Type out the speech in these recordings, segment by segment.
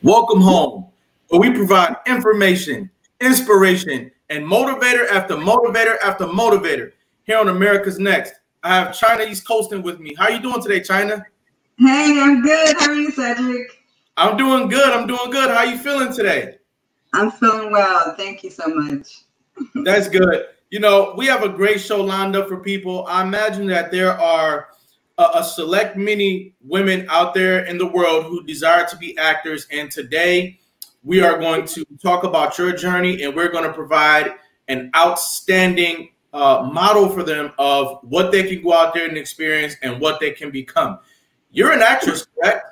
Welcome home, where we provide information, inspiration, and motivator after motivator after motivator here on America's Next. I have China East Coasting with me. How are you doing today, China? Hey, I'm good. How are you, Cedric? I'm doing good. I'm doing good. How are you feeling today? I'm feeling well. Thank you so much. That's good. You know, we have a great show lined up for people. I imagine that there are a select many women out there in the world who desire to be actors. And today we are going to talk about your journey, and we're going to provide an outstanding model for them of what they can go out there and experience and what they can become. You're an actress, correct?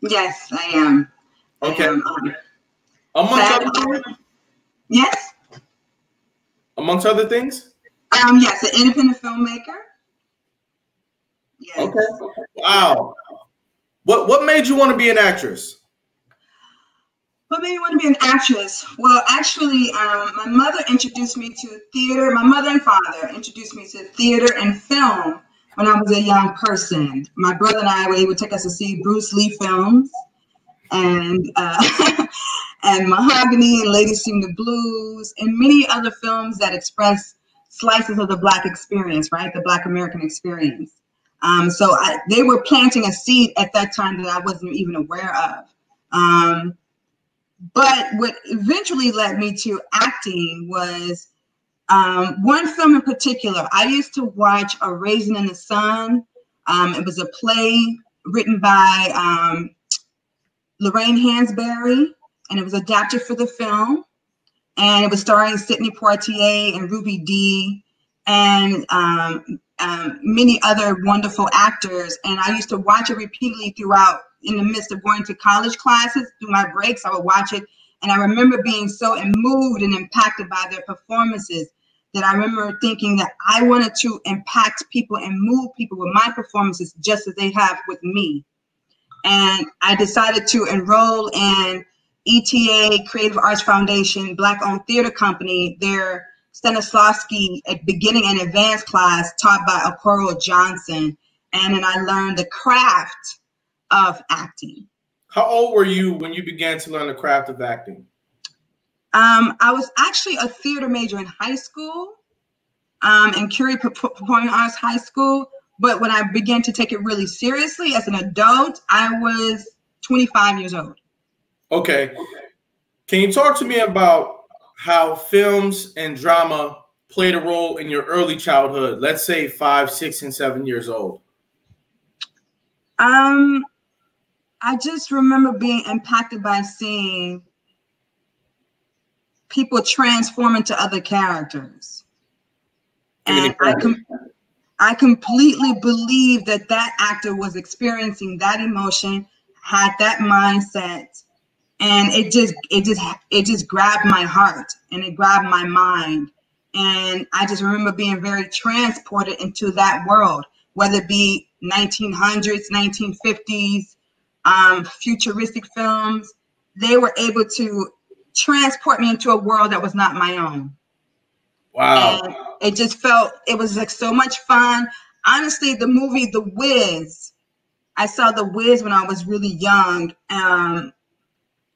Yes, I am. Okay. I am, Amongst other things? Yes. Amongst other things? Yes, an independent filmmaker. Yes. Okay. Wow. What made you want to be an actress? What made me want to be an actress? Well, actually, my mother introduced me to theater. My mother and father introduced me to theater and film when I was a young person. My brother and I, they would take us to see Bruce Lee films and and Mahogany and Ladies Sing the Blues and many other films that express slices of the Black experience, right? The Black American experience. So they were planting a seed at that time that I wasn't even aware of. But what eventually led me to acting was one film in particular. I used to watch A Raisin in the Sun. It was a play written by Lorraine Hansberry, and it was adapted for the film. And it was starring Sidney Poitier and Ruby Dee and many other wonderful actors. And I used to watch it repeatedly throughout, in the midst of going to college classes. Through my breaks, I would watch it. And I remember being so moved and impacted by their performances that I remember thinking that I wanted to impact people and move people with my performances just as they have with me. And I decided to enroll in ETA, Creative Arts Foundation, Black-owned theater company, their Stanislavski beginning and advanced class taught by Okoro Johnson. And then I learned the craft of acting. How old were you when you began to learn the craft of acting? I was actually a theater major in high school, in Curie Performing Arts High School. But when I began to take it really seriously as an adult, I was 25 years old. Okay. Can you talk to me about how films and drama played a role in your early childhood? Let's say 5, 6, and 7 years old. I just remember being impacted by seeing people transform into other characters. And I completely believe that that actor was experiencing that emotion, had that mindset, and it just grabbed my heart and it grabbed my mind. And I just remember being very transported into that world, whether it be 1900s, 1950s, futuristic films. They were able to transport me into a world that was not my own. Wow. And it just felt, it was like so much fun. Honestly, the movie The Wiz, I saw The Wiz when I was really young.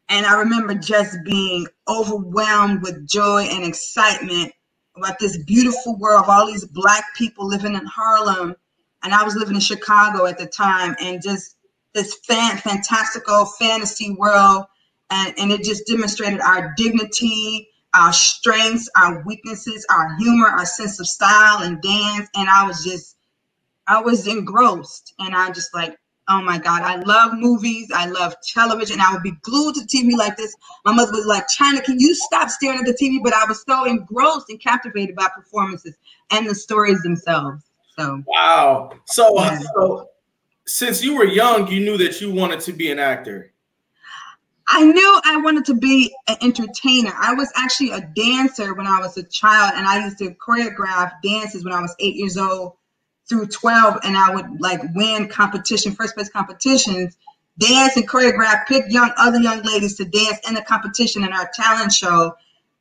And I remember just being overwhelmed with joy and excitement about this beautiful world of all these Black people living in Harlem. And I was living in Chicago at the time, and just this fantastical fantasy world. And it just demonstrated our dignity, our strengths, our weaknesses, our humor, our sense of style and dance. And I was engrossed. And I just like, oh my God, I love movies. I love television. I would be glued to TV like this. My mother was like, China, can you stop staring at the TV? But I was so engrossed and captivated by performances and the stories themselves. So wow. So since you were young, you knew that you wanted to be an actor. I knew I wanted to be an entertainer. I was actually a dancer when I was a child, and I used to choreograph dances when I was 8 years old through 12, and I would like win first place competitions, dance and choreograph, pick other young ladies to dance in the competition in our talent show.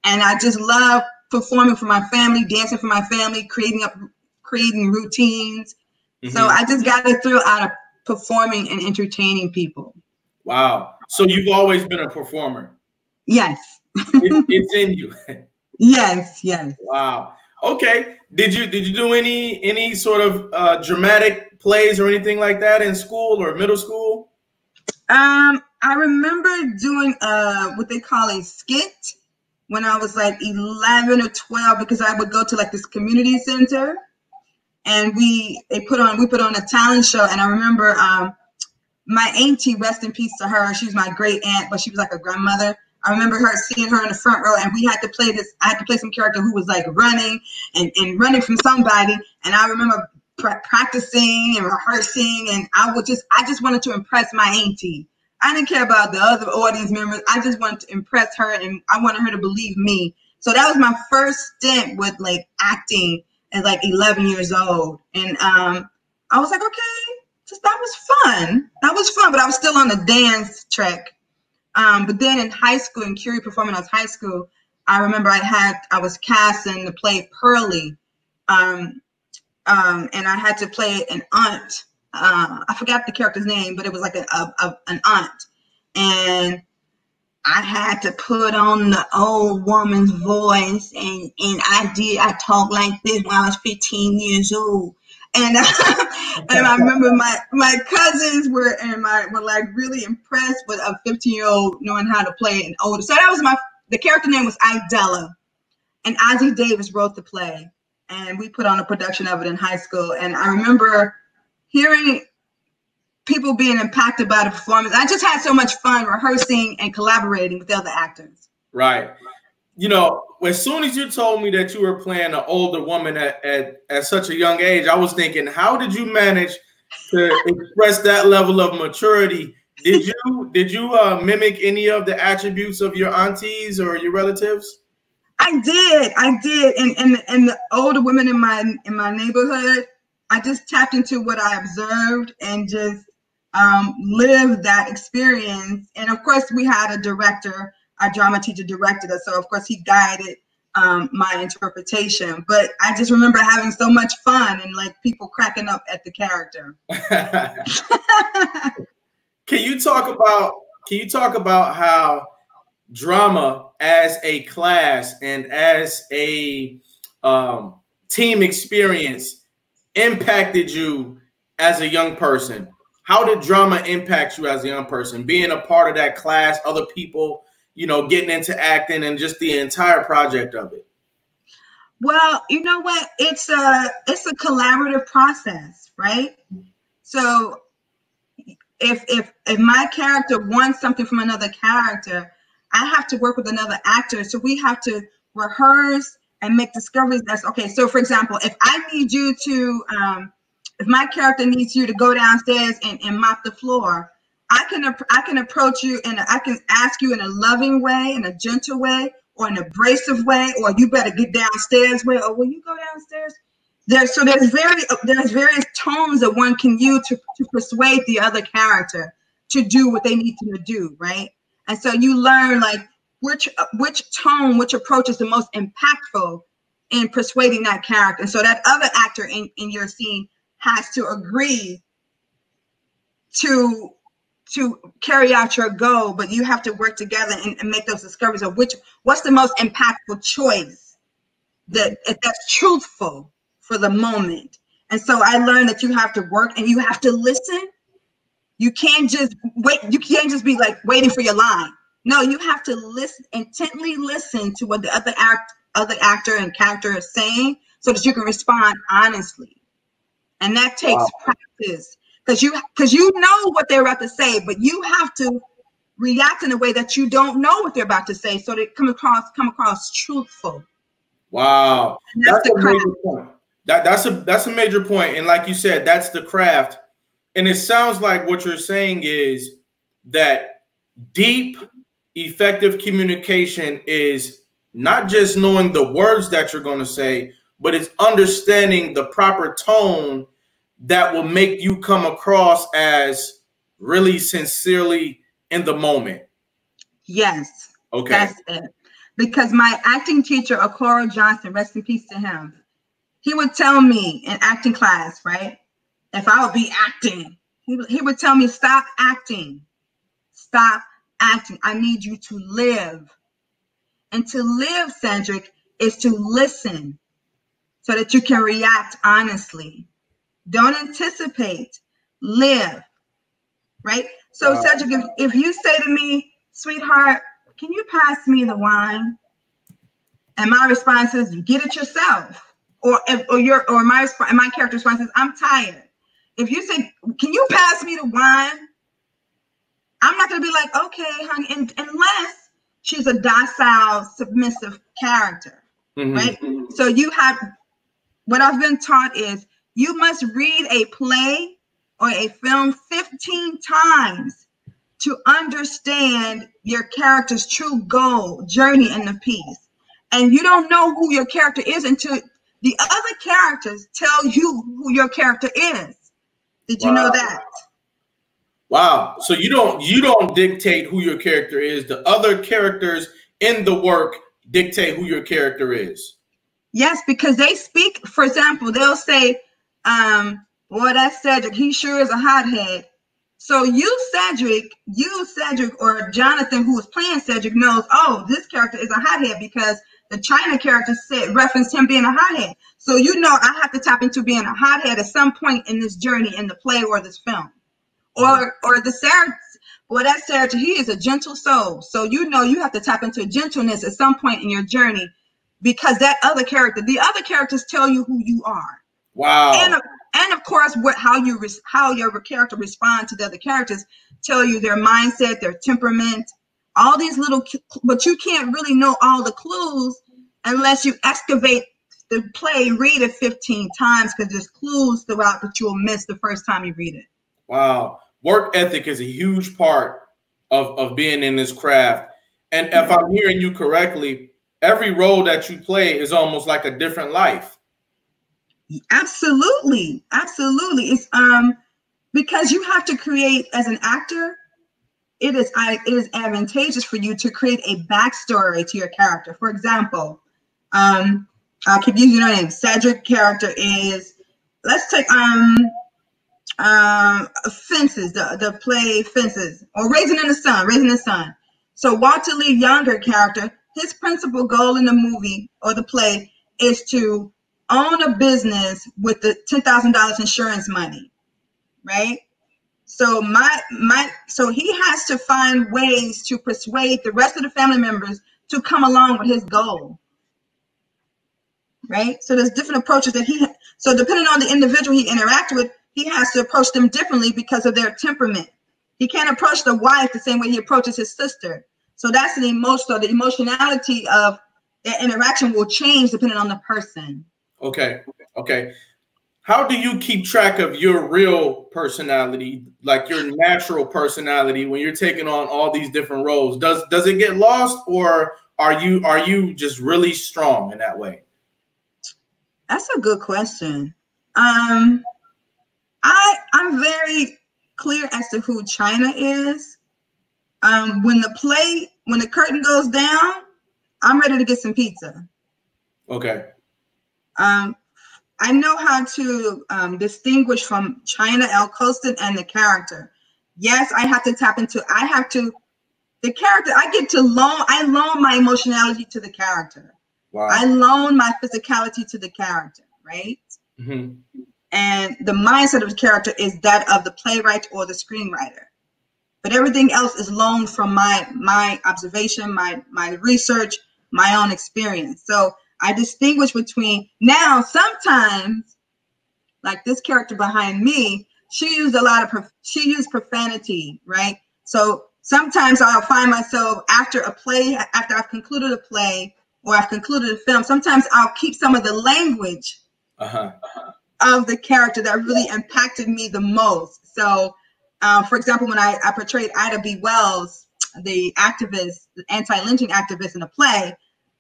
And I just love performing for my family, dancing for my family, creating routines. Mm-hmm. So I just got a thrill out of performing and entertaining people. Wow. So you've always been a performer. Yes. It's in you. Yes, yes. Wow. Okay. Did you do any sort of dramatic plays or anything like that in school or middle school? I remember doing what they call a skit when I was like 11 or 12, because I would go to like this community center, and we put on a talent show. And I remember my auntie, rest in peace to her, she was my great aunt, but she was like a grandmother. I remember seeing her in the front row, and we had to play this. I had to play some character who was like running and running from somebody. And I remember practicing and rehearsing, and I just wanted to impress my auntie. I didn't care about the other audience members. I just wanted to impress her, and I wanted her to believe me. So that was my first stint with like acting at like 11 years old. And I was like, okay, that was fun. That was fun, but I was still on the dance track. But then in high school, in Curie Performing Arts High School, I remember I was cast in the play Pearlie. And I had to play an aunt. I forgot the character's name, but it was like an aunt. And I had to put on the old woman's voice, and I talked like this when I was 15 years old. And and I remember my cousins were like really impressed with a 15-year-old knowing how to play an older. So that was the character name was Idella, and Ozzie Davis wrote the play, and we put on a production of it in high school. And I remember hearing people being impacted by the performance. I just had so much fun rehearsing and collaborating with the other actors. Right. You know, as soon as you told me that you were playing an older woman at such a young age, I was thinking, how did you manage to express that level of maturity? Did you mimic any of the attributes of your aunties or your relatives? I did. And the older women in my neighborhood, I just tapped into what I observed and just lived that experience. And of course, we had a director. Our drama teacher directed us, so of course he guided my interpretation. But I just remember having so much fun and like people cracking up at the character. Can you talk about how drama as a class and as a team experience impacted you as a young person? How did drama impact you as a young person? Being a part of that class, other people, you know, getting into acting, and just the entire project of it. Well, you know what? It's a collaborative process, right? So if my character wants something from another character, I have to work with another actor. So we have to rehearse and make discoveries. That's okay. So for example, if I need you to, if my character needs you to go downstairs and mop the floor, I can approach you and I can ask you in a loving way, in a gentle way, or an abrasive way, or you better get downstairs way, or will you go downstairs? There's various tones that one can use to persuade the other character to do what they need to do, right? And so you learn like which tone, which approach is the most impactful in persuading that character. And so that other actor in your scene has to agree to carry out your goal, but you have to work together and make those discoveries of what's the most impactful choice that's truthful for the moment. And so I learned that you have to work and you have to listen. You can't just wait. You can't just be like waiting for your line. No, you have to listen, intently listen to what the other actor and character is saying so that you can respond honestly. And that takes practice. Because you know what they're about to say, but you have to react in a way that you don't know what they're about to say, so they come across truthful. Wow, that's a major point. That's a major point, and like you said, that's the craft. And it sounds like what you're saying is that deep, effective communication is not just knowing the words that you're going to say, but it's understanding the proper tone that will make you come across as really sincerely in the moment. Yes. Okay. That's it. Because my acting teacher, Okoro Johnson, rest in peace to him, he would tell me in acting class, right? If I would be acting, he would tell me, stop acting. Stop acting. I need you to live. And to live, Cedric, is to listen so that you can react honestly. Don't anticipate. Live. Right? So, wow. Cedric, if you say to me, sweetheart, can you pass me the wine? And my response is, get it yourself. Or my character response is, I'm tired. If you say, can you pass me the wine? I'm not going to be like, okay, honey, unless she's a docile, submissive character, right? So what I've been taught is you must read a play or a film 15 times to understand your character's true goal, journey in the piece. And you don't know who your character is until the other characters tell you who your character is. Did you know that? Wow. So you don't dictate who your character is. The other characters in the work dictate who your character is. Yes, because they speak, for example, they'll say, boy, that's Cedric. He sure is a hothead. So you, Cedric, or Jonathan, who was playing Cedric, knows, oh, this character is a hothead because the China character referenced him being a hothead. So you know I have to tap into being a hothead at some point in this journey in the play or this film. Or the Sarah, well, that Sarah, he is a gentle soul. So you know you have to tap into gentleness at some point in your journey because the other characters tell you who you are. Wow. And of course, how your character responds to the other characters tell you their mindset, their temperament, all these little, but you can't really know all the clues unless you excavate the play, read it 15 times because there's clues throughout that you'll miss the first time you read it. Wow. Work ethic is a huge part of being in this craft. And if I'm hearing you correctly, every role that you play is almost like a different life. Absolutely. It's because you have to create, as an actor, it is advantageous for you to create a backstory to your character. For example, I'll keep using your name. Cedric character is, let's take Fences, the play Fences, or Raising the Sun. So Walter Lee Younger character, his principal goal in the movie or the play is to own a business with the $10,000 insurance money, right? So so he has to find ways to persuade the rest of the family members to come along with his goal, right? So there's different approaches that so depending on the individual he interacts with, he has to approach them differently because of their temperament. He can't approach the wife the same way he approaches his sister. So that's the emotionality of their interaction will change depending on the person. Okay. How do you keep track of your real personality, like your natural personality, when you're taking on all these different roles? Does it get lost, or are you just really strong in that way? That's a good question. I'm very clear as to who China is. When the curtain goes down, I'm ready to get some pizza. Okay. I know how to distinguish from China, El Costin, and the character. Yes, I have to tap into. The character. I loan my emotionality to the character. Wow. I loan my physicality to the character, right? Mm-hmm. And the mindset of the character is that of the playwright or the screenwriter. But everything else is loaned from my observation, my research, my own experience. So I distinguish between, now sometimes, like this character behind me, she used profanity, right? So sometimes I'll find myself after I've concluded a play or I've concluded a film, sometimes I'll keep some of the language of the character that really impacted me the most. So, for example, when I portrayed Ida B. Wells, the activist, the anti-lynching activist in a play,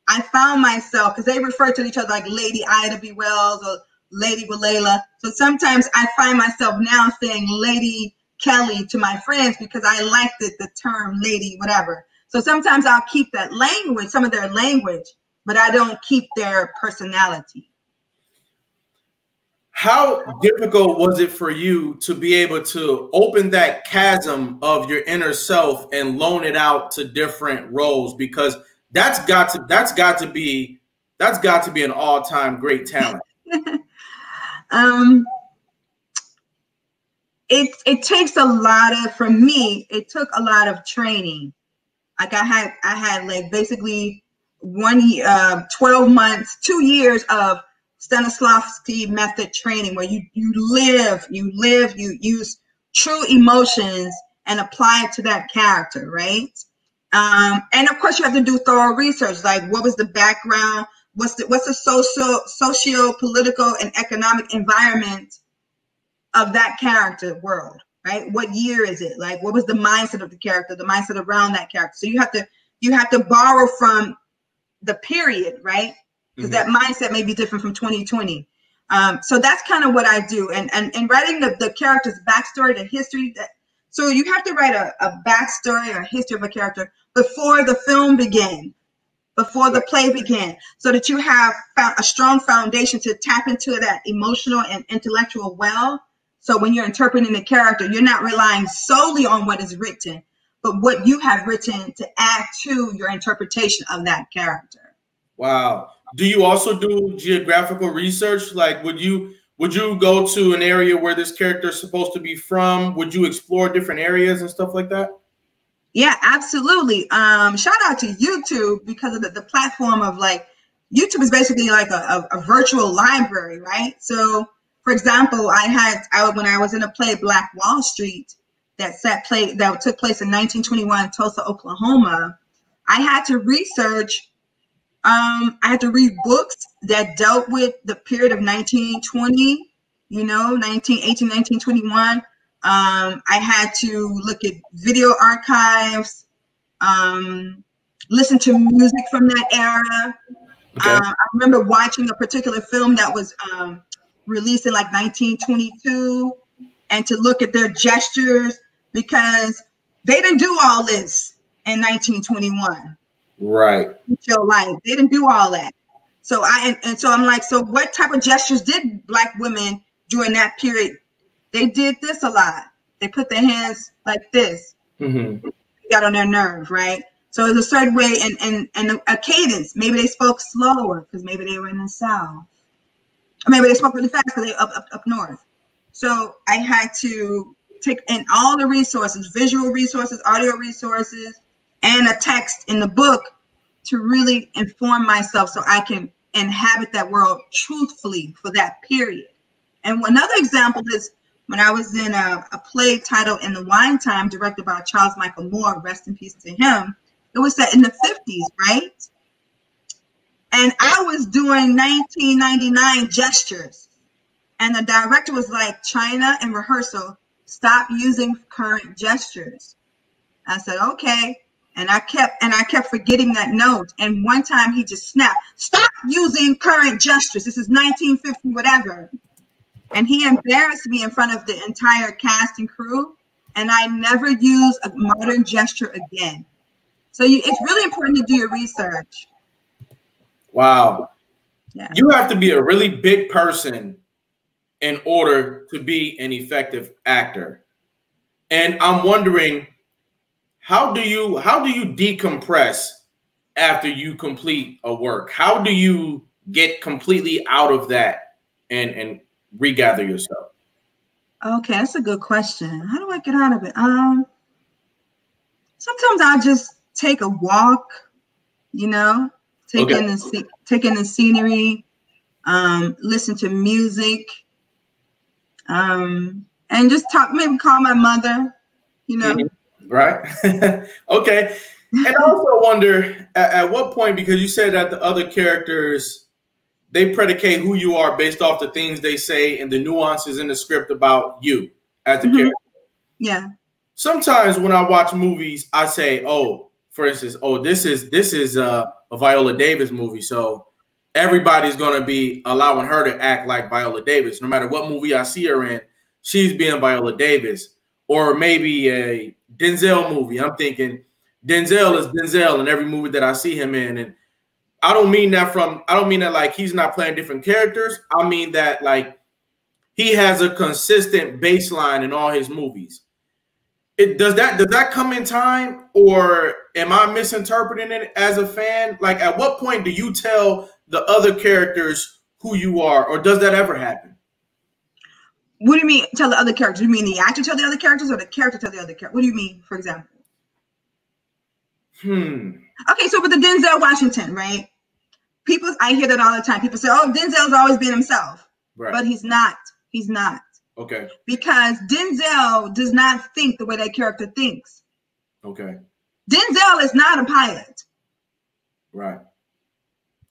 I found myself, because they refer to each other like Lady Ida B. Wells or Lady Walela. So sometimes I find myself now saying Lady Kelly to my friends because I like the term lady, whatever. So sometimes I'll keep that language, some of their language, but I don't keep their personality. How difficult was it for you to be able to open that chasm of your inner self and loan it out to different roles? Because that's got to be an all-time great talent. It takes a lot of, for me, it took a lot of training. Like I had like basically 12 months, 2 years of Stanislavski method training, where you use true emotions and apply it to that character, right? And of course you have to do thorough research, like what was the background, what's the socio-political and economic environment of that character world, right? What year is it? Like, what was the mindset of the character, the mindset around that character? So you have to borrow from the period, right? Because that mindset may be different from 2020. So that's kind of what I do. And writing the character's backstory, the history. So you have to write a backstory or a history of a character before the film began, before the play began, so that you have found a strong foundation to tap into that emotional and intellectual well. So when you're interpreting the character, you're not relying solely on what is written, but what you have written to add to your interpretation of that character. Wow. Do you also do geographical research? Like, would you go to an area where this character is supposed to be from? Would you explore different areas and stuff like that? Yeah, absolutely. Shout out to YouTube, because of the platform of, like, YouTube is basically like a virtual library, right? So, for example, when I was in a play, Black Wall Street, that took place in 1921 Tulsa, Oklahoma. I had to research. I had to read books that dealt with the period of 1920, 1918, 1921. I had to look at video archives, listen to music from that era. Okay. I remember watching a particular film that was released in like 1922, and to look at their gestures, because they didn't do all this in 1921. Right. Your life. They didn't do all that. So I'm like, so what type of gestures did Black women during that period? They did this a lot. They put their hands like this. Mm-hmm. Got on their nerve, right? So it's a certain way, and a cadence. Maybe they spoke slower because maybe they were in the South. Or maybe they spoke really fast because they up north. So I had to take in all the resources, visual resources, audio resources, and a text in the book to really inform myself so I can inhabit that world truthfully for that period. And another example is when I was in a play titled In the Wine Time, directed by Charles Michael Moore, rest in peace to him. It was set in the 50s, right? And I was doing 1999 gestures. And the director was like, China, in rehearsal, stop using current gestures. I said, okay. And I kept forgetting that note. And one time he just snapped, stop using current gestures. This is 1950, whatever. And he embarrassed me in front of the entire cast and crew. And I never used a modern gesture again. So it's really important to do your research. Wow. Yeah. You have to be a really big person in order to be an effective actor. And I'm wondering, how do you decompress after you complete a work? How do you get completely out of that and regather yourself? Okay, that's a good question. How do I get out of it? Sometimes I just take a walk, take in the scenery, listen to music, and just talk. Maybe call my mother, Mm-hmm. Right. Okay. And I also wonder at what point, because you said that the other characters, they predicate who you are based off the things they say and the nuances in the script about you as a character. Yeah. Sometimes when I watch movies, I say, oh, for instance, oh, this is a Viola Davis movie. So everybody's going to be allowing her to act like Viola Davis. No matter what movie I see her in, she's being Viola Davis. Or maybe a Denzel movie. I'm thinking Denzel is Denzel in every movie that I see him in. And I don't mean that like he's not playing different characters. I mean that like he has a consistent baseline in all his movies. Does that come in time, or am I misinterpreting it as a fan? Like, at what point do you tell the other characters who you are, or does that ever happen? What do you mean tell the other characters? Do you mean the actor tell the other characters, or the character tell the other characters? What do you mean, for example? Okay, so with the Denzel Washington, right? I hear that all the time. People say, "Oh, Denzel's always been himself," right. But he's not. He's not. Okay. Because Denzel does not think the way that character thinks. Okay. Denzel is not a pilot. Right.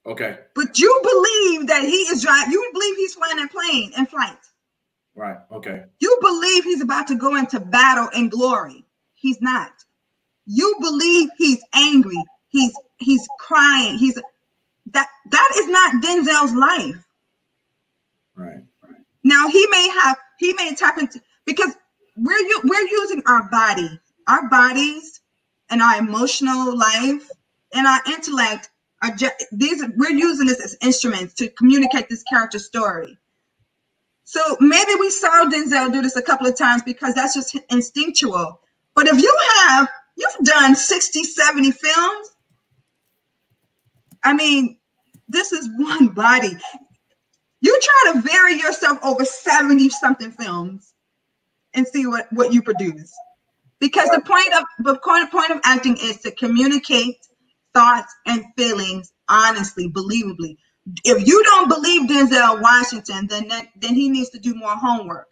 Okay. But you believe that he is driving. You believe he's flying a plane in flight. Right. Okay. You believe he's about to go into battle and glory. He's not. You believe he's angry. He's crying. That is not Denzel's life. Right. Now he may tap into, because we're using our bodies and our emotional life and our intellect we're using this as instruments to communicate this character story. So maybe we saw Denzel do this a couple of times because that's just instinctual. But if you've done 60, 70 films, I mean, this is one body. You try to vary yourself over 70 something films and see what you produce. Because the point of acting is to communicate thoughts and feelings honestly, believably. If you don't believe Denzel Washington, then he needs to do more homework.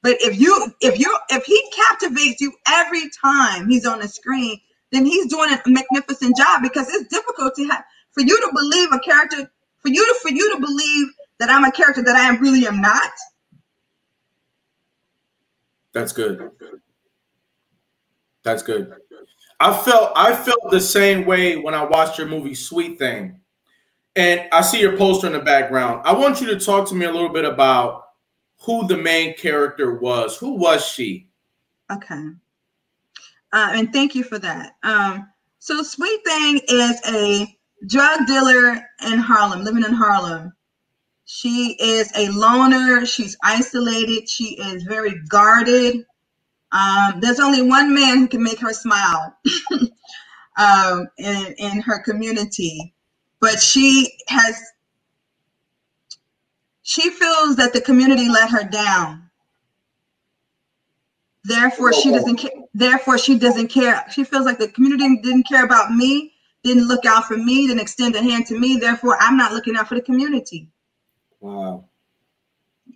But if he captivates you every time he's on the screen, then he's doing a magnificent job, because it's difficult for you to believe a character, for you to believe that I'm a character that I really am not. That's good. That's good. I felt the same way when I watched your movie Sweet Thing. And I see your poster in the background. I want you to talk to me a little bit about who the main character was. Who was she? Okay. And thank you for that. So Sweet Thing is a drug dealer in Harlem, living in Harlem. She is a loner. She's isolated. She is very guarded. There's only one man who can make her smile in her community. But she feels that the community let her down. Therefore, she doesn't care. Therefore, she doesn't care. She feels like the community didn't care about me, didn't look out for me, didn't extend a hand to me. Therefore, I'm not looking out for the community. Wow.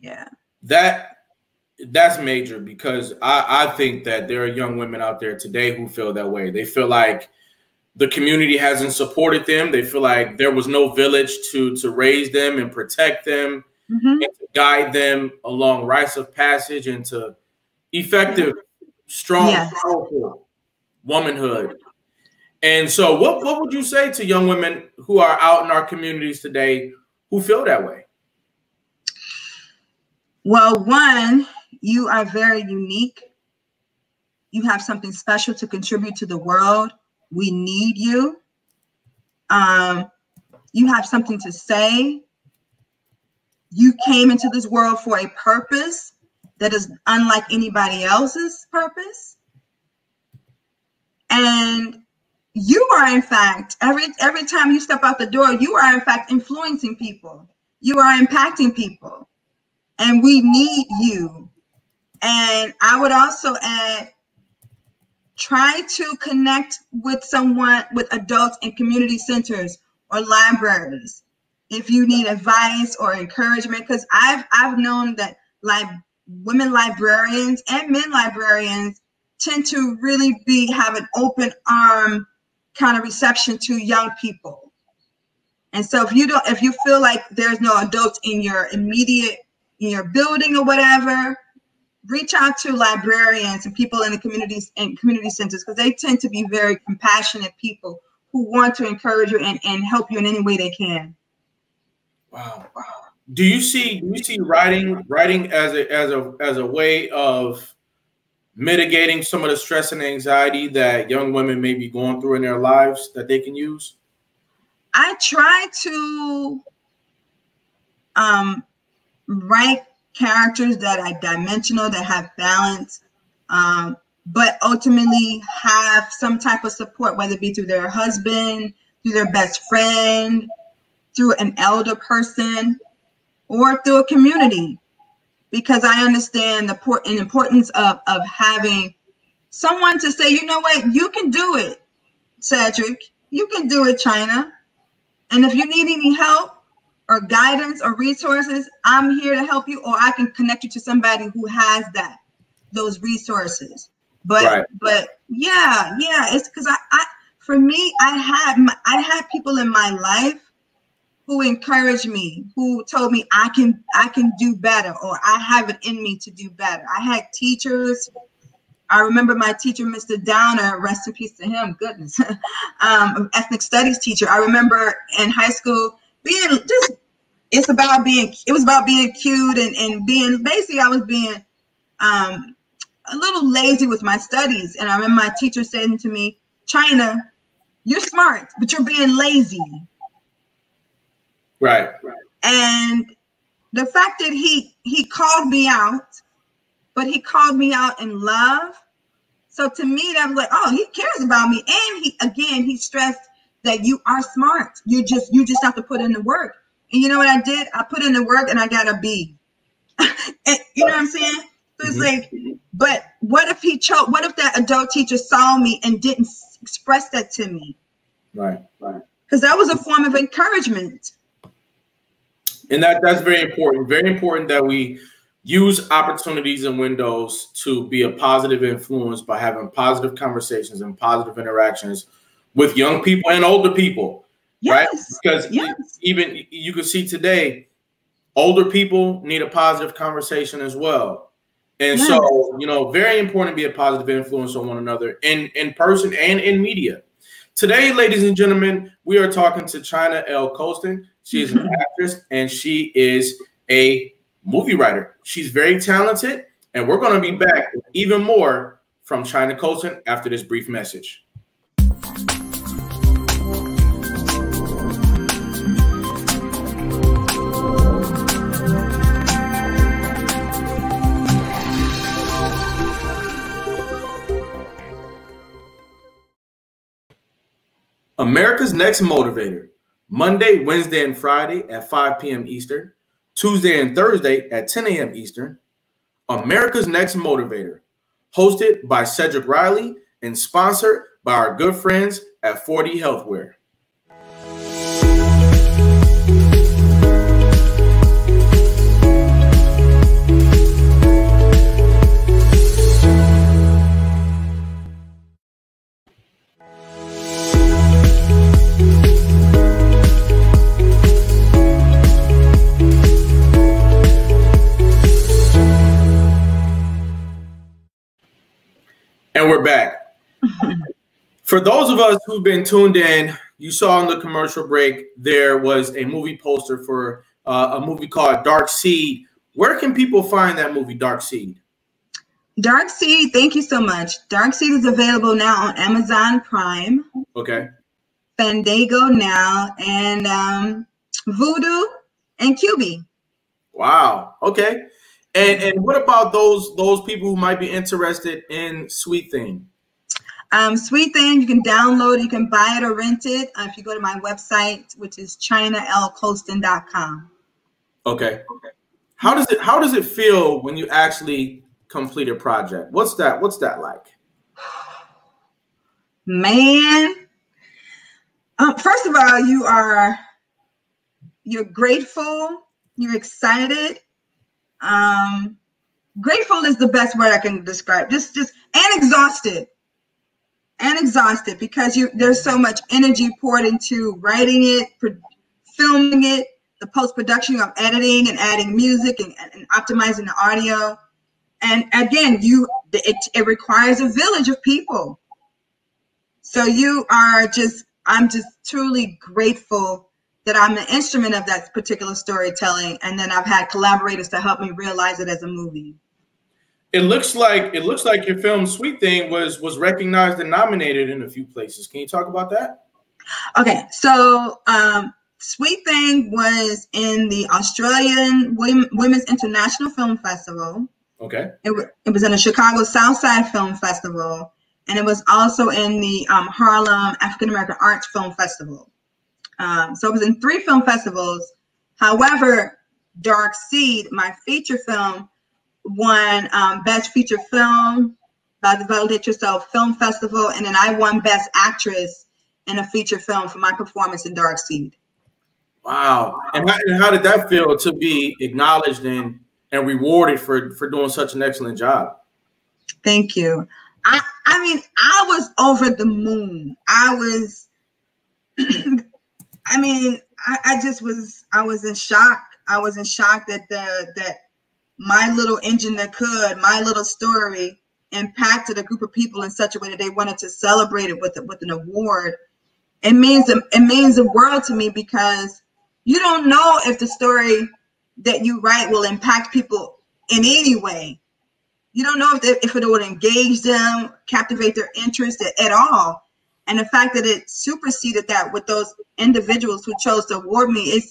Yeah. That's major, because I think that there are young women out there today who feel that way. They feel like the community hasn't supported them. They feel like there was no village to raise them and protect them, and to guide them along rites of passage into effective, strong, powerful womanhood. And so what would you say to young women who are out in our communities today who feel that way? Well, one, you are very unique. You have something special to contribute to the world. We need you. You have something to say. You came into this world for a purpose that is unlike anybody else's purpose. And you are, in fact, every time you step out the door, you are, in fact, influencing people. You are impacting people. And we need you. And I would also add, try to connect with adults in community centers or libraries if you need advice or encouragement, because I've known that women librarians and men librarians tend to really have an open arm kind of reception to young people. And so if you feel like there's no adults in your building or whatever, reach out to librarians and people in the communities and community centers, because they tend to be very compassionate people who want to encourage you and help you in any way they can. Wow. Do you see writing as a way of mitigating some of the stress and anxiety that young women may be going through in their lives that they can use? I try to write characters that are dimensional, that have balance, but ultimately have some type of support, whether it be through their husband, through their best friend, through an elder person, or through a community. Because I understand the importance of having someone to say, you know what, you can do it, Cedric. You can do it, China. And if you need any help or guidance or resources, I'm here to help you, or I can connect you to somebody who has those resources. But yeah, it's because for me, I had people in my life who encouraged me, who told me I can do better, or I have it in me to do better. I had teachers. I remember my teacher, Mr. Downer, rest in peace to him, goodness, ethnic studies teacher. I remember in high school it was about being cute and being, basically I was being a little lazy with my studies. And I remember my teacher saying to me, China, you're smart, but you're being lazy. Right. And the fact that he called me out, but he called me out in love. So to me, that was like, oh, he cares about me. And he stressed that you are smart. You just have to put in the work. And you know what I did? I put in the work and I got a B. And, you know what I'm saying? So it's like, but what if what if that adult teacher saw me and didn't express that to me? Right. Because that was a form of encouragement. And that's very important. Very important that we use opportunities and windows to be a positive influence by having positive conversations and positive interactions with young people and older people. Yes. Right? Because even you can see today, older people need a positive conversation as well. And so, very important to be a positive influence on one another in person and in media. Today, ladies and gentlemen, we are talking to China L. Colston. She is an actress and she is a movie writer. She's very talented, and we're going to be back with even more from China Colston after this brief message. America's Next Motivator, Monday, Wednesday, and Friday at 5 p.m. Eastern, Tuesday and Thursday at 10 a.m. Eastern. America's Next Motivator, hosted by Cedric Riley and sponsored by our good friends at 40 Healthware. And we're back. For those of us who've been tuned in, you saw on the commercial break, there was a movie poster for a movie called Dark Seed. Where can people find that movie, Dark Seed? Dark Seed, thank you so much. Dark Seed is available now on Amazon Prime. Okay. Fandango now, and Vudu and QB. Wow. Okay. And what about those people who might be interested in Sweet Thing? Sweet Thing, you can download, you can buy it or rent it if you go to my website, which is ChinaLColston.com. Okay. How does it feel when you actually complete a project? What's that like? Man, first of all, you're grateful, you're excited. Grateful is the best word I can describe. Just and exhausted because there's so much energy poured into writing it, filming it, the post-production of editing and adding music and optimizing the audio. And again, it requires a village of people. So I'm just truly grateful that I'm an instrument of that particular storytelling, and then I've had collaborators to help me realize it as a movie. It looks like your film Sweet Thing was recognized and nominated in a few places. Can you talk about that? Okay, so Sweet Thing was in the Australian Women's International Film Festival. Okay. It was in the Chicago Southside Film Festival, and it was also in the Harlem African American Arts Film Festival. So it was in 3 film festivals. However, Dark Seed, my feature film, won Best Feature Film by the Validate Yourself Film Festival, and then I won Best Actress in a feature film for my performance in Dark Seed. Wow. And how did that feel to be acknowledged and rewarded for doing such an excellent job? Thank you. I mean, I was over the moon. I was, I mean, I was in shock. I was in shock that my little engine my little story impacted a group of people in such a way that they wanted to celebrate it with an award. It means the world to me, because you don't know if the story that you write will impact people in any way. You don't know if it would engage them, captivate their interest at all. And the fact that it superseded that with those individuals who chose to award me,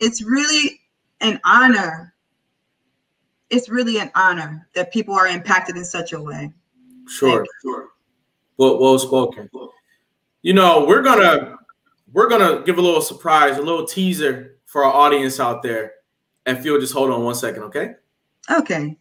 it's really an honor. It's really an honor that people are impacted in such a way. Sure. Well spoken. You know, we're gonna give a little surprise, a little teaser for our audience out there. And if you'll just hold on one second, okay? Okay.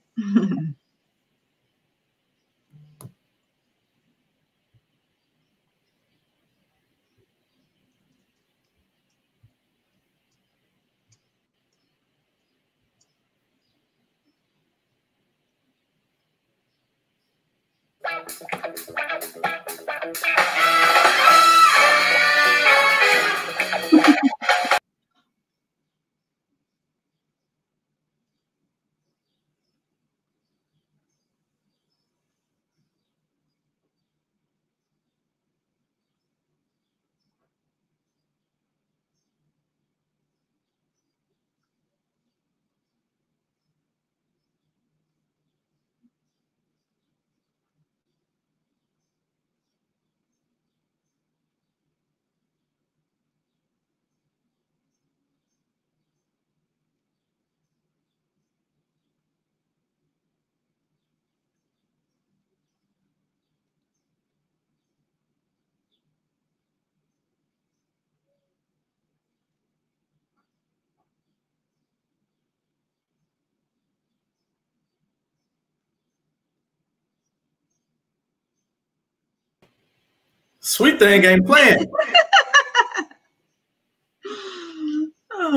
Sweet Thing ain't playing.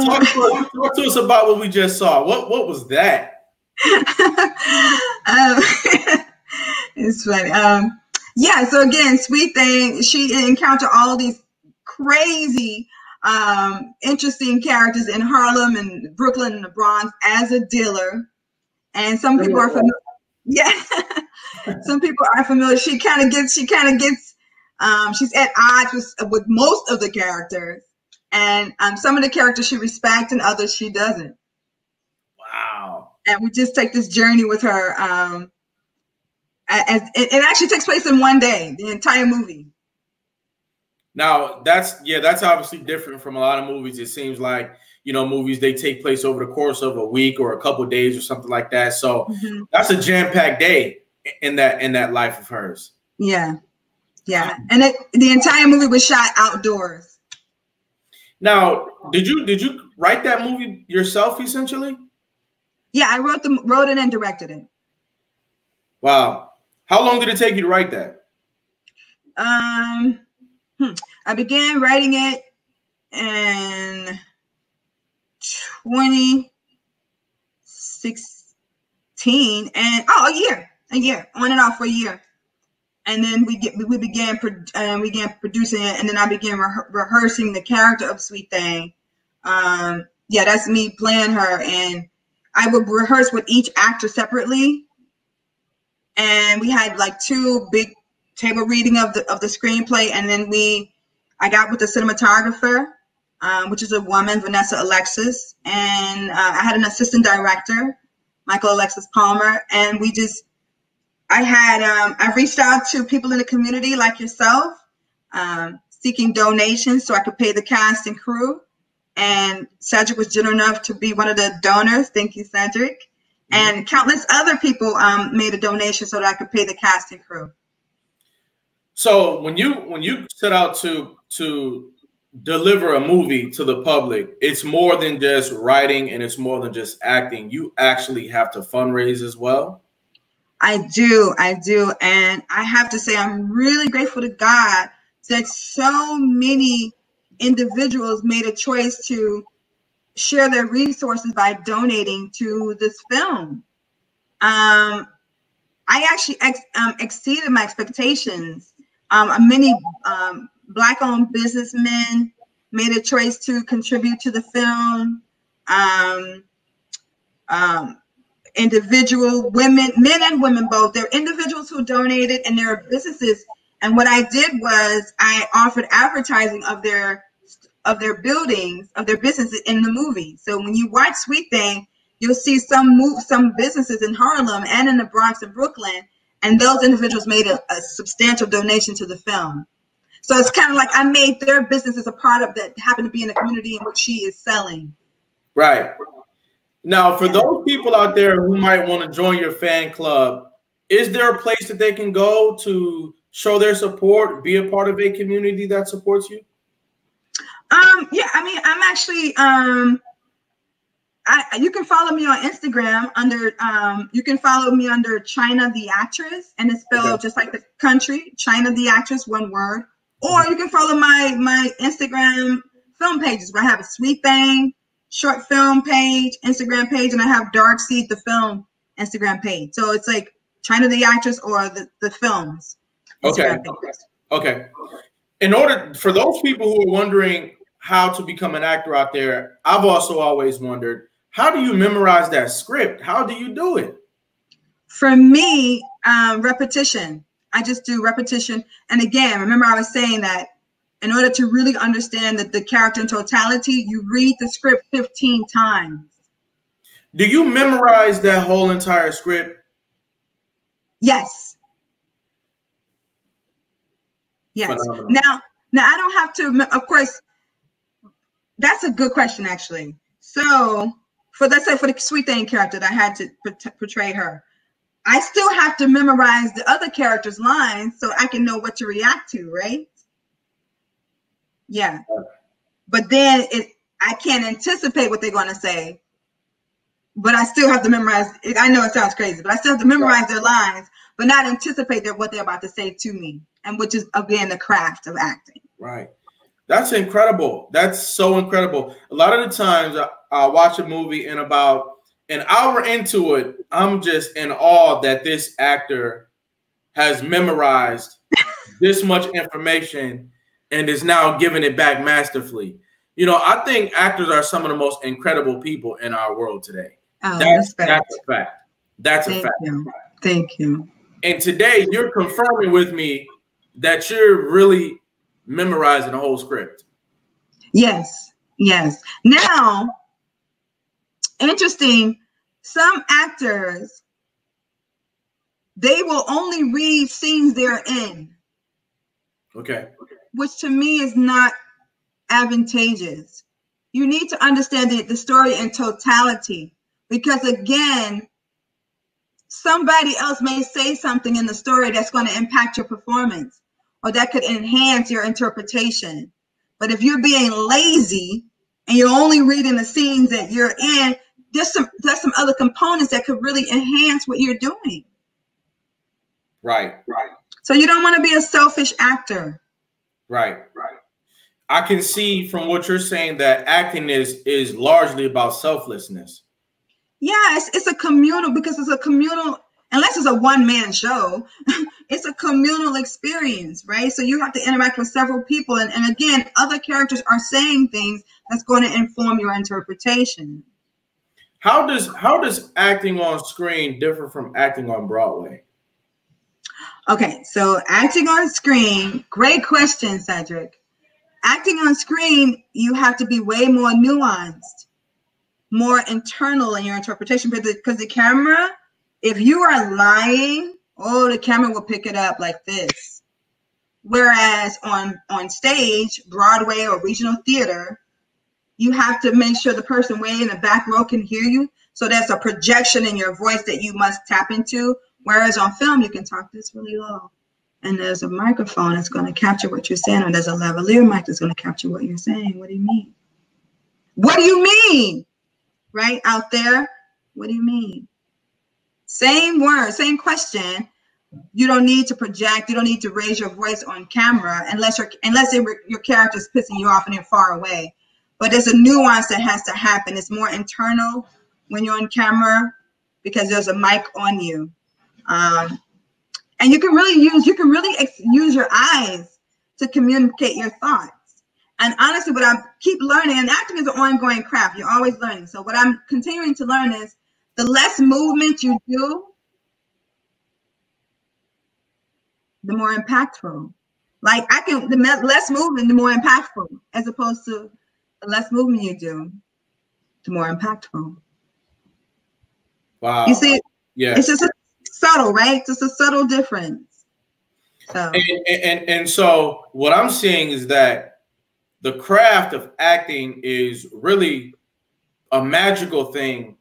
Talk to us about what we just saw. What was that? It's funny. Yeah, so again, Sweet Thing, she encountered all these crazy, interesting characters in Harlem and Brooklyn and the Bronx as a dealer. And some people are familiar. Yeah, some people are familiar. She kind of gets, she's at odds with most of the characters. And some of the characters she respects and others she doesn't. Wow. And we just take this journey with her. As it actually takes place in one day, the entire movie. Now that's obviously different from a lot of movies. It seems like, you know, movies, they take place over the course of a week or a couple of days or something like that. So that's a jam-packed day in that life of hers. Yeah. Yeah. And the entire movie was shot outdoors. Now, did you write that movie yourself essentially? Yeah, I wrote it and directed it. Wow. How long did it take you to write that? I began writing it in 2016, and a year, on and off for a year. And then we began producing it, and then I began rehearsing the character of Sweet Thing. Yeah, that's me playing her, and I would rehearse with each actor separately. And we had like 2 big table reading of the screenplay, and then I got with the cinematographer, which is a woman, Vanessa Alexis, and I had an assistant director, Michael Alexis Palmer, and I reached out to people in the community like yourself, seeking donations so I could pay the cast and crew. and Cedric was generous enough to be one of the donors. Thank you, Cedric. And countless other people made a donation so that I could pay the cast and crew. So when you set out to deliver a movie to the public, it's more than just writing and it's more than just acting. You actually have to fundraise as well. I do. And I have to say, I'm really grateful to God that so many individuals made a choice to share their resources by donating to this film. I actually exceeded my expectations. Many Black-owned businessmen made a choice to contribute to the film. Individual women, men and women both. There are individuals who donated, and there are businesses. And what I did was I offered advertising of their buildings, of their businesses in the movie. So when you watch Sweet Thing, you'll see some businesses in Harlem and in the Bronx and Brooklyn, and those individuals made a substantial donation to the film. So it's kind of like I made their businesses a part of that happened to be in the community in which she is selling. Right. Now, for those people out there who might want to join your fan club, is there a place that they can go to show their support, be a part of a community that supports you? Yeah, I mean, I'm actually, you can follow me on Instagram under, you can follow me under China the Actress, and it's spelled just like the country, China the Actress, one word. Or you can follow my Instagram film pages where I have a Sweet Thing short film page, Instagram page, and I have Dark Seed the film Instagram page. So it's like China the Actress or the films. Okay. Okay. In order for those people who are wondering how to become an actor out there, I've also always wondered, how do you memorize that script? How do you do it? For me, repetition. I just do repetition. And again, remember I was saying that in order to really understand the character in totality, you read the script 15 times. Do you memorize that whole entire script? Yes. Yes. Phenomenal. Now I don't have to, of course, that's a good question, actually. So let's say for the Sweet Thing character that I had to portray her, I still have to memorize the other characters' lines so I can know what to react to, right? Yeah. But then I can't anticipate what they're going to say, but I still have to memorize. I know it sounds crazy, but I still have to memorize their lines, but not anticipate what they're about to say to me, and which is, again, the craft of acting. Right. That's incredible. That's so incredible. A lot of the times I watch a movie and about an hour into it, I'm just in awe that this actor has memorized this much information and is now giving it back masterfully. You know, I think actors are some of the most incredible people in our world today. Oh, that's a fact. That's a fact. Thank you. And today you're confirming with me that you're really memorizing the whole script. Yes. Yes. Now, interesting, some actors, they will only read scenes they're in. Okay. Which to me is not advantageous. You need to understand the story in totality, because again, somebody else may say something in the story that's going to impact your performance or that could enhance your interpretation. But if you're being lazy and you're only reading the scenes that you're in, there's some other components that could really enhance what you're doing. Right. So you don't want to be a selfish actor. Right. I can see from what you're saying that acting is largely about selflessness. Yeah, it's a communal, because it's a communal, unless it's a one-man show, it's a communal experience, right? So you have to interact with several people. And again, other characters are saying things that's going to inform your interpretation. How does acting on screen differ from acting on Broadway? Okay, so acting on screen, great question, Cedric. Acting on screen, you have to be way more nuanced, more internal in your interpretation, because the camera, if you are lying, the camera will pick it up like this. Whereas on stage, Broadway or regional theater, you have to make sure the person way in the back row can hear you. So there's a projection in your voice that you must tap into. Whereas on film, you can talk this really low. And there's a microphone that's going to capture what you're saying, or there's a lavalier mic that's going to capture what you're saying. What do you mean? What do you mean? Right out there? What do you mean? Same word, same question. You don't need to project. You don't need to raise your voice on camera unless your character's pissing you off and they're far away. But there's a nuance that has to happen. It's more internal when you're on camera because there's a mic on you. And you can really use your eyes to communicate your thoughts. And honestly, what I keep learning, and acting is an ongoing craft, you're always learning. So what I'm continuing to learn is the less movement you do, the more impactful. Like the less movement, the more impactful, as opposed to the less movement you do, the more impactful. Wow. You see, yeah, it's just subtle, right? Just a subtle difference. So. And so what I'm seeing is that the craft of acting is really a magical thing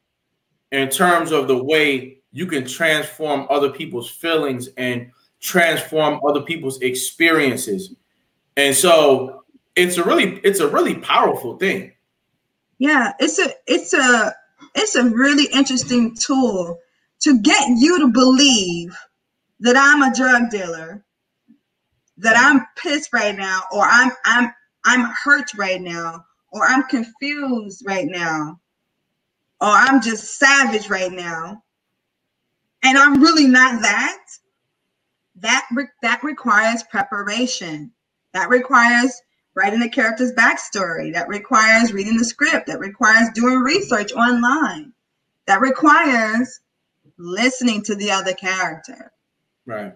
in terms of the way you can transform other people's feelings and transform other people's experiences. And so it's a really powerful thing. Yeah, it's a really interesting tool to get you to believe that I'm a drug dealer, that I'm pissed right now, or I'm hurt right now, or I'm confused right now, or I'm just savage right now, and I'm really not that. That requires preparation. That requires writing the character's backstory. That requires reading the script. That requires doing research online. That requires listening to the other character. Right.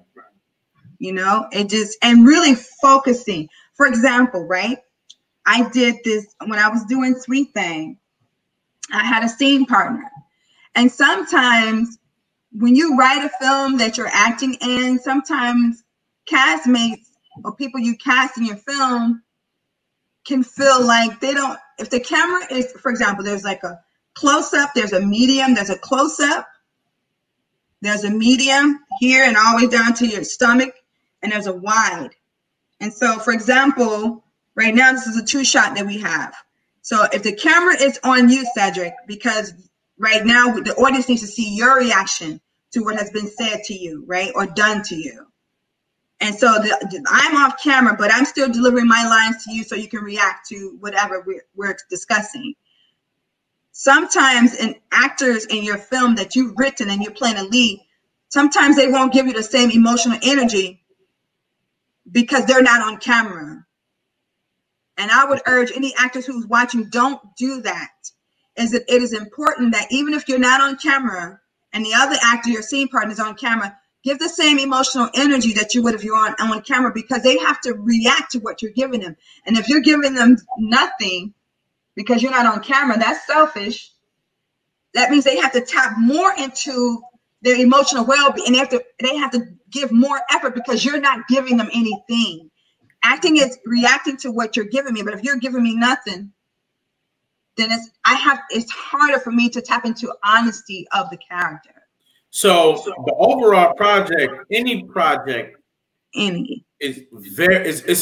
You know, and really focusing. For example, right? I did this when I was doing Sweet Thing. I had a scene partner. And sometimes when you write a film that you're acting in, sometimes castmates or people you cast in your film can feel like they don't, if the camera is, for example, there's like a close-up, there's a medium, there's a close-up, there's a medium here and all the way down to your stomach, and there's a wide. And so, for example, right now, this is a 2-shot that we have. So if the camera is on you, Cedric, because right now the audience needs to see your reaction to what has been said to you, right, or done to you. And so I'm off camera, but I'm still delivering my lines to you so you can react to whatever we're discussing. Sometimes actors in your film that you've written and you're playing a lead, sometimes they won't give you the same emotional energy because they're not on camera. And I would urge any actors who's watching, don't do that. It is important that even if you're not on camera and the other actor, your scene partner, is on camera, give the same emotional energy that you would if you're on camera, because they have to react to what you're giving them. And if you're giving them nothing because you're not on camera, that's selfish. That means they have to tap more into their emotional well-being, and they have to give more effort because you're not giving them anything. Acting is reacting to what you're giving me, but if you're giving me nothing, then it's harder for me to tap into honesty of the character. So the overall project, any project, is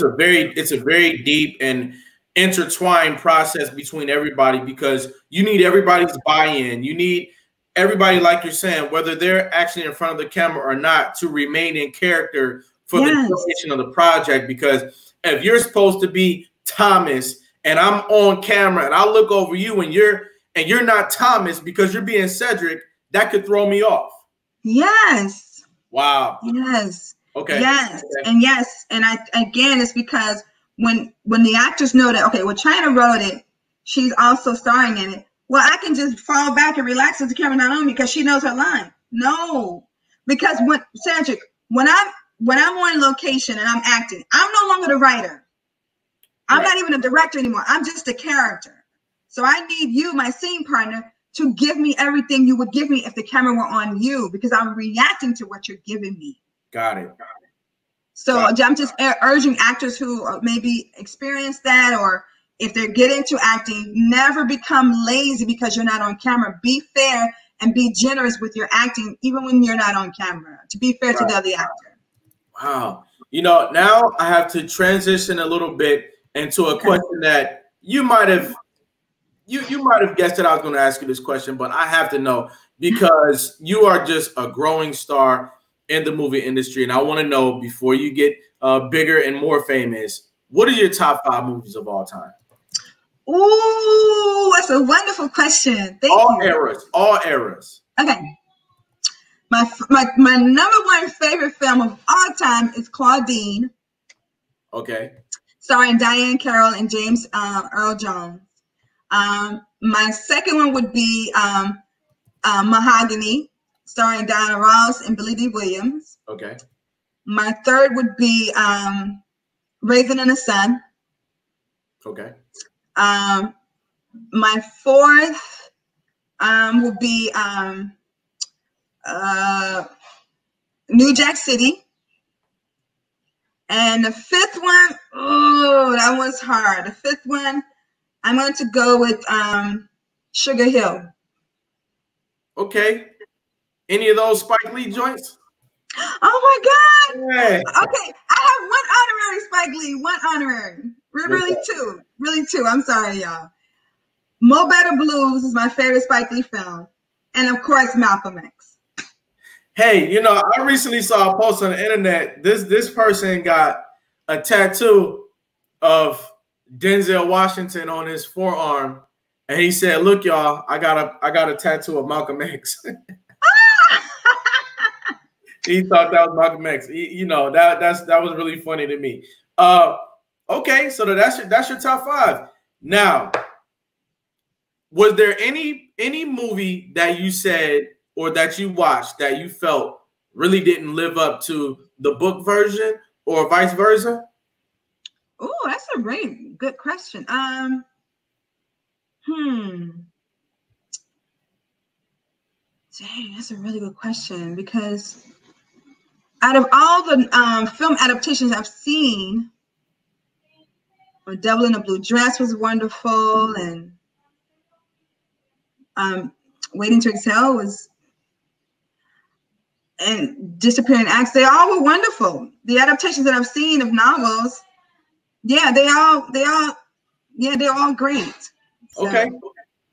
a very deep and intertwined process between everybody, because you need everybody's buy-in. You need everybody, like you're saying, whether they're actually in front of the camera or not, to remain in character for the duration of the project. Because if you're supposed to be Thomas and I'm on camera and I look over you and you're not Thomas because you're being Cedric, that could throw me off. Yes. Wow. Yes. Okay. Yes. Okay. And yes. And again, it's because when the actors know that, okay, well, China wrote it, she's also starring in it. Well, I can just fall back and relax as the camera not on me because she knows her line. No, because Cedric, when I'm on location and I'm acting, I'm no longer the writer. I'm not even a director anymore. I'm just a character. So I need you, my scene partner, to give me everything you would give me if the camera were on you, because I'm reacting to what you're giving me. Got it. So I'm just urging actors who maybe experienced that or if they get into acting, never become lazy because you're not on camera. Be fair and be generous with your acting, even when you're not on camera, to be fair to the other actor. Wow. You know, now I have to transition a little bit into a question that you might have guessed that I was going to ask you this question, but I have to know because you are just a growing star in the movie industry. And I want to know, before you get bigger and more famous, what are your top 5 movies of all time? Ooh, that's a wonderful question. Thank you. All eras. Okay. My number 1 favorite film of all time is Claudine. Okay. Starring Diane Carroll and James Earl Jones. My second one would be Mahogany, starring Diana Ross and Billy Dee Williams. Okay. My third would be Raisin in the Sun. Okay. My fourth would be New Jack City. And the fifth one, oh, that was hard. The fifth one, I'm going to go with Sugar Hill. Okay. Any of those Spike Lee joints? Oh my God. Yeah. Okay. I have 1 honorary Spike Lee, 1 honorary. Really 2. Really 2. I'm sorry, y'all. Mo Better Blues is my favorite Spike Lee film. And of course, Malcolm X. Hey, you know, I recently saw a post on the internet. This person got a tattoo of Denzel Washington on his forearm, and he said, "Look, y'all, I got a tattoo of Malcolm X." He thought that was Malcolm X. You know, that was really funny to me. Okay, so that's your top 5. Now, was there any movie that you said or that you watched that you felt really didn't live up to the book version, or vice versa? Oh, that's a really good question. Dang, that's a really good question, because out of all the film adaptations I've seen, Devil in a Blue Dress was wonderful, and Waiting to Exhale was, and Disappearing Acts, they all were wonderful. The adaptations that I've seen of novels, yeah, they're all great. So. Okay,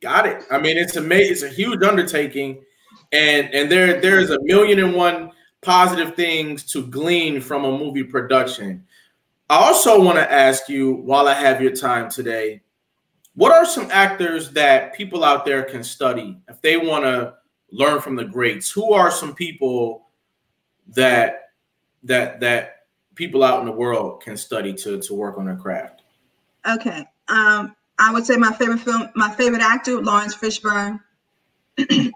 got it. I mean, it's amazing. It's a huge undertaking, and there is a million and one positive things to glean from a movie production. I also want to ask you, while I have your time today, what are some actors that people out there can study if they want to learn from the greats? Who are some people that people out in the world can study to work on their craft? Okay. I would say my favorite actor, Lawrence Fishburne. Denzel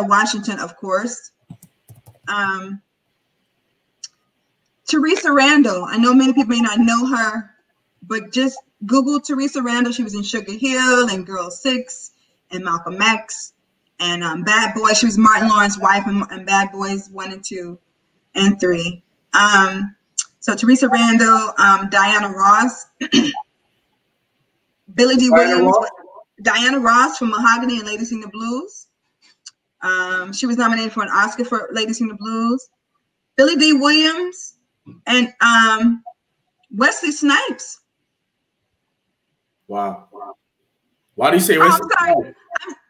Washington, of course. Teresa Randall. I know many people may not know her, but just Google Teresa Randall. She was in Sugar Hill and Girl 6 and Malcolm X and Bad Boys. She was Martin Lawrence's wife in Bad Boys 1 and 2 and 3. So Teresa Randall, Diana Ross, Billy Dee Williams, Diana Ross from Mahogany and Lady Sing the Blues. She was nominated for an Oscar for Lady Sing the Blues. Billy Dee Williams and Wesley Snipes. Wow. Why do you say Wesley Snipes?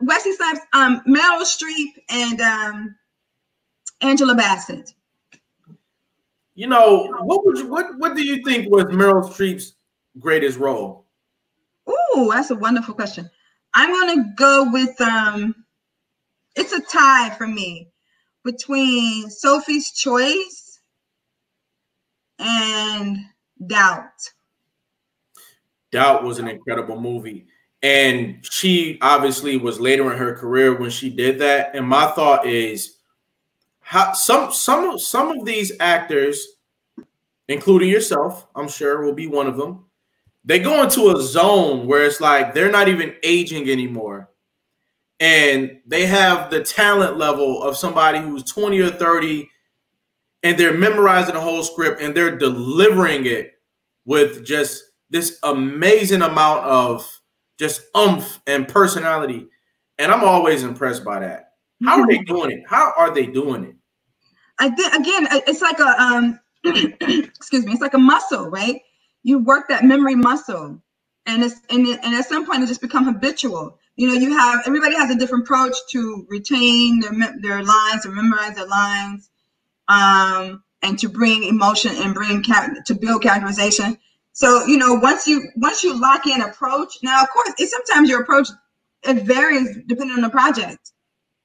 Wesley Snipes, Meryl Streep, and Angela Bassett. You know, what do you think was Meryl Streep's greatest role? Ooh, that's a wonderful question. I'm gonna go with it's a tie for me between Sophie's Choice and Doubt. Doubt was an incredible movie. And she obviously was later in her career when she did that. And my thought is, how some of these actors, including yourself, I'm sure will be one of them, they go into a zone where it's like they're not even aging anymore. And they have the talent level of somebody who's 20 or 30, and they're memorizing the whole script and they're delivering it with just this amazing amount of just oomph and personality. And I'm always impressed by that. How are they doing it? How are they doing it? I think, again, it's like a, excuse me, it's like a muscle, right? You work that memory muscle, and at some point it just becomes habitual. You know, everybody has a different approach to retain their lines or memorize their lines, and to bring emotion and to build characterization. So, you know, once you lock in approach, now of course, sometimes your approach, it varies depending on the project,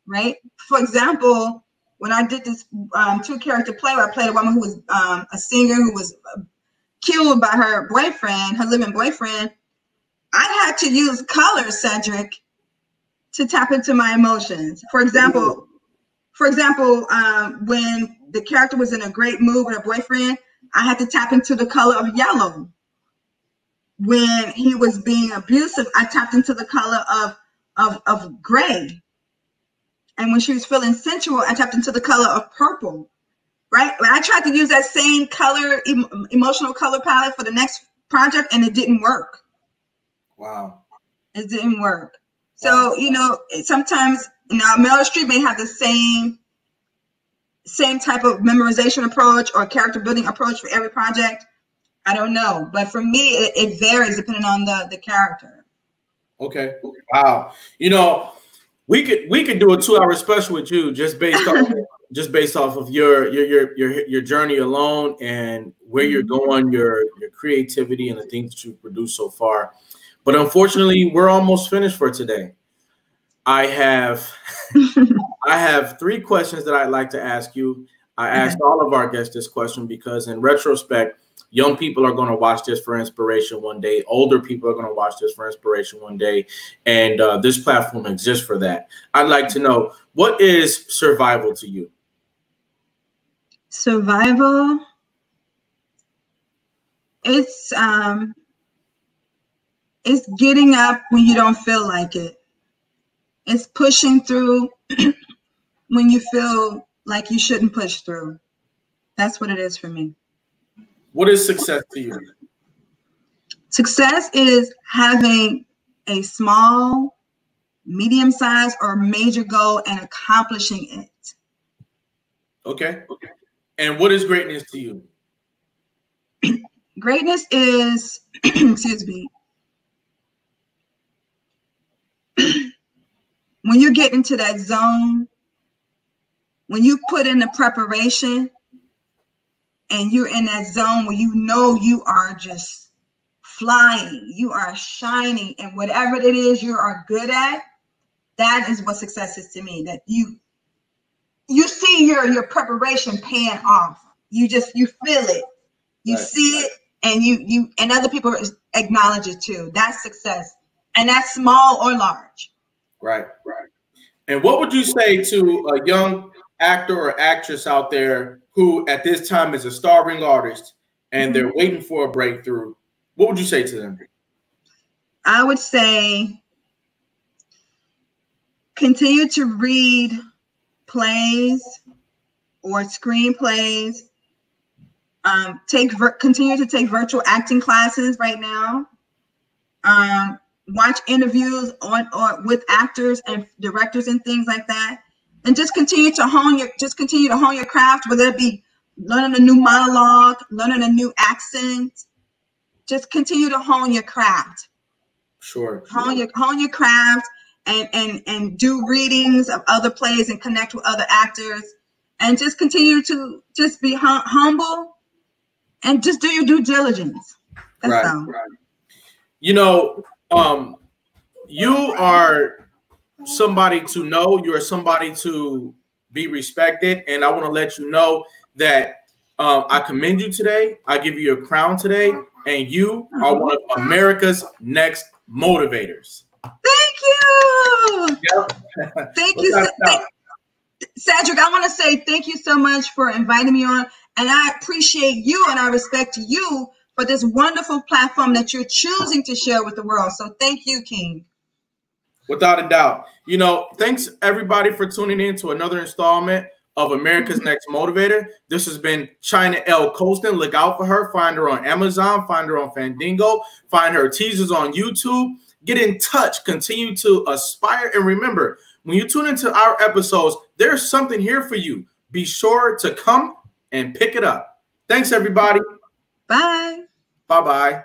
right? For example, when I did this 2-character play where I played a woman who was a singer who was killed by her boyfriend, her living boyfriend, I had to use colors, Cedric, to tap into my emotions. For example, when the character was in a great mood with her boyfriend, I had to tap into the color of yellow. When he was being abusive, I tapped into the color of gray. And when she was feeling sensual, I tapped into the color of purple, right? I tried to use that same color, emotional color palette for the next project, and it didn't work. Wow. It didn't work. So, you know, sometimes now Meryl Streep may have the same type of memorization approach or character building approach for every project. I don't know. But for me, it varies depending on the character. Okay. Wow. You know, we could do a 2-hour special with you just based off of your journey alone and where you're going, your creativity and the things that you've produced so far. But unfortunately, we're almost finished for today. I have 3 questions that I'd like to ask you. I asked all of our guests this question because in retrospect, young people are going to watch this for inspiration one day. Older people are going to watch this for inspiration one day. And this platform exists for that. I'd like to know, what is survival to you? Survival, it's getting up when you don't feel like it. It's pushing through when you feel like you shouldn't push through. That's what it is for me. What is success to you? Success is having a small, medium-sized, or major goal and accomplishing it. Okay. And what is greatness to you? Greatness is, excuse me, when you get into that zone, when you put in the preparation and you're in that zone where you know you are just flying, you are shining, and whatever it is you are good at, that is what success is to me. That you see your preparation paying off. You feel it, you Right. see it, and you and other people acknowledge it too. That's success, and that's small or large. Right. And what would you say to a young actor or actress out there who at this time is a starving artist and they're waiting for a breakthrough? What would you say to them? I would say continue to read plays or screenplays. Continue to take virtual acting classes right now. Watch interviews with actors and directors and things like that, and just continue to hone your craft, whether it be learning a new monologue, learning a new accent. Just continue to hone your craft. Sure. Hone your craft and do readings of other plays and connect with other actors, and just continue to just be humble and just do your due diligence. That's all. Right. You know, you are somebody to know. You are somebody to be respected. And I want to let you know that I commend you today. I give you a crown today. And you are one of America's next motivators. Thank you. Yep. Thank you. Cedric, I want to say thank you so much for inviting me on. And I appreciate you and I respect you for this wonderful platform that you're choosing to share with the world. So thank you, King. Without a doubt. You know, thanks everybody for tuning in to another installment of America's Next Motivator. This has been China L. Colston. Look out for her. Find her on Amazon. Find her on Fandango. Find her teasers on YouTube. Get in touch. Continue to aspire. And remember, when you tune into our episodes, there's something here for you. Be sure to come and pick it up. Thanks, everybody. Bye. Bye-bye.